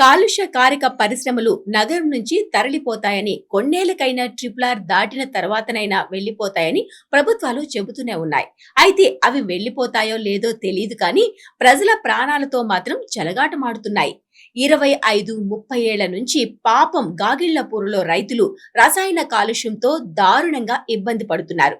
కాలుష్య కారక పరిశ్రమలు నగరం నుంచి తరలిపోతాయని, కొన్నేళ్లకైనా RRR దాటిన తర్వాతనైనా వెళ్లిపోతాయని ప్రభుత్వాలు చెబుతూనే ఉన్నాయి. అయితే అవి వెళ్లిపోతాయో లేదో తెలియదు కానీ ప్రజల ప్రాణాలతో మాత్రం చెలగాటమాడుతున్నాయి. 25-30 ఏళ్ల నుంచి పాపం గాగిళ్లపూర్లో రైతులు రసాయన కాలుష్యంతో దారుణంగా ఇబ్బంది పడుతున్నారు.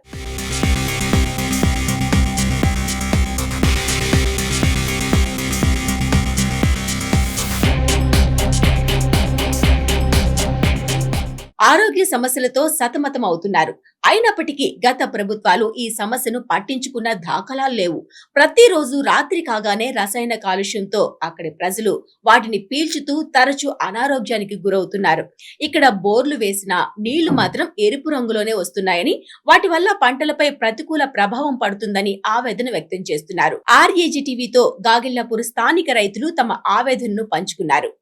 ఆరోగ్య సమస్యలతో సతమతం అవుతున్నారు. అయినప్పటికీ గత ప్రభుత్వాలు ఈ సమస్యను పట్టించుకున్న దాఖలాలు లేవు. ప్రతిరోజు రాత్రి కాగానే రసాయన కాలుష్యంతో అక్కడి ప్రజలు వాటిని పీల్చుతూ తరచూ అనారోగ్యానికి గురవుతున్నారు. ఇక్కడ బోర్లు వేసిన నీళ్లు మాత్రం ఎరుపు రంగులోనే వస్తున్నాయని, వాటి వల్ల పంటలపై ప్రతికూల ప్రభావం పడుతుందని ఆవేదన వ్యక్తం చేస్తున్నారు. RAG టీవీతో గాగిళ్లపూర్ స్థానిక రైతులు తమ ఆవేదనను పంచుకున్నారు.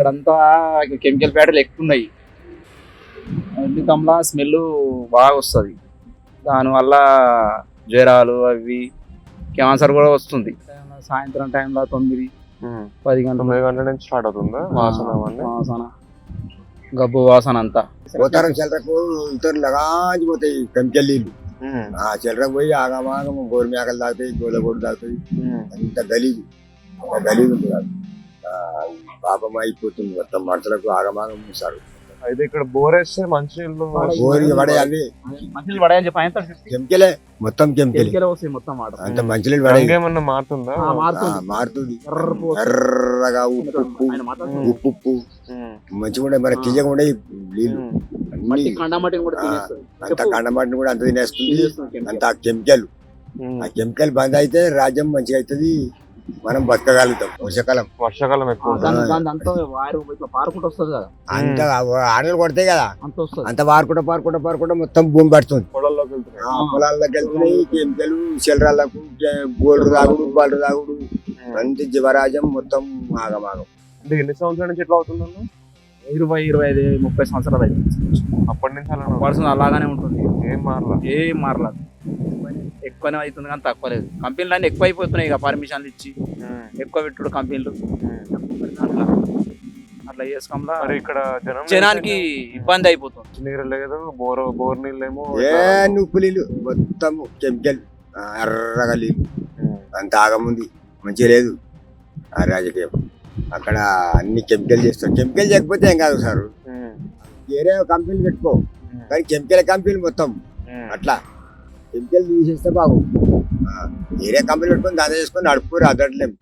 ఇక్కడంతా కెమికల్ ఫ్యాక్టరీలు ఎక్కువ ఉన్నాయి. అందుకంలా స్మెల్ బాగా వస్తుంది. దానివల్ల జ్వరాలు అవి క్యాన్సర్ కూడా వస్తుంది. సాయంత్రం టైంలో 9-10 గంటల నుంచి స్టార్ట్ అవుతుందా వాసన, గబ్బు వాసన అంతా. పోతారం చిల్లరకు ఇతరులు లగాంచిపోతాయి కెమికల్ నీళ్ళు. ఆ చిల్లరకు పోయి ఆగమాగం గోరు మేకలు తాగుతాయి, గోలగొడ్డు తాగుతాయి. అంత గలీజు ఉంది. పాపం అయిపోతుంది మొత్తం. మనుషులకు ఆగమాగం చూస్తారు. అయితే ఇక్కడ బోర్ వేస్తే మంచినీళ్ళు పడేయాలి. మంచినీళ్ళు పడేయని చెప్పి కెమికలే మొత్తం, కెమికల్ మొత్తం అంత మంచినీళ్ళు పడే ఏమన్నా మారుతుందా? మారుతుంది. ఎర్రగా ఉప్పు మంచిగా ఉండే, మన తీయగా ఉండే నీళ్ళు. అంత కండమట్టిని కూడా అంత తినేస్తుంది. అంత కెమికల్. ఆ కెమికల్ బంద్ అయితే రాజ్యం మంచిగా అవుతుంది, మనం బతకగలుగుతాం. వర్షాకాలం ఎక్కువ అంత ఆడలు కొడతాయి కదా, అంత పారుకుంటా మొత్తం భూమి పడుతుంది. పొలాల్లోకి వెళ్తున్నాయి కెమికల్. చిల్లరాళ్ళకు గోల్డ్ తాగుడు, బాలు తాగుడు, అంత జీవరాజ్యం మొత్తం ఆగమాగం. అంటే ఎన్ని సంవత్సరాల నుంచి ఎట్లా అవుతుందన్న? 20-25-30 సంవత్సరాలు అయితే అప్పటి నుంచి అలాగానే ఉంటుంది. ఏం మారలా. ఎక్కువనే అవుతుంది కానీ తక్కువ లేదు. కంపెనీలు అన్నీ ఎక్కువ అయిపోతున్నాయి. ఇక పర్మిషన్లు ఇచ్చి ఎక్కువ పెట్టుడు కంపెనీలు అట్లా చేసుకోమలా ఇక్కడ జనానికి ఇబ్బంది అయిపోతుంది. నీరు లేదు, బోర్ నీళ్ళు ఏమో ఉప్పు నీళ్ళు మొత్తం కెమికల్, ఎర్రగా నీళ్ళు. అంత ఆగముంది, మంచిగా లేదు ఆ రాజకీయం. అక్కడ అన్ని కెమికల్ చేస్తారు. కెమికల్ చేయకపోతే ఏం కాదు సార్, వేరే కంపెనీలు పెట్టుకో, కానీ కెమికల్ కంపెనీలు మొత్తం అట్లా కెమికల్ తీసేస్తే బాగు. వేరే కంపెనీ పెట్టుకొని దాదా చేసుకొని నడుపుకోరు, అదట్లేము.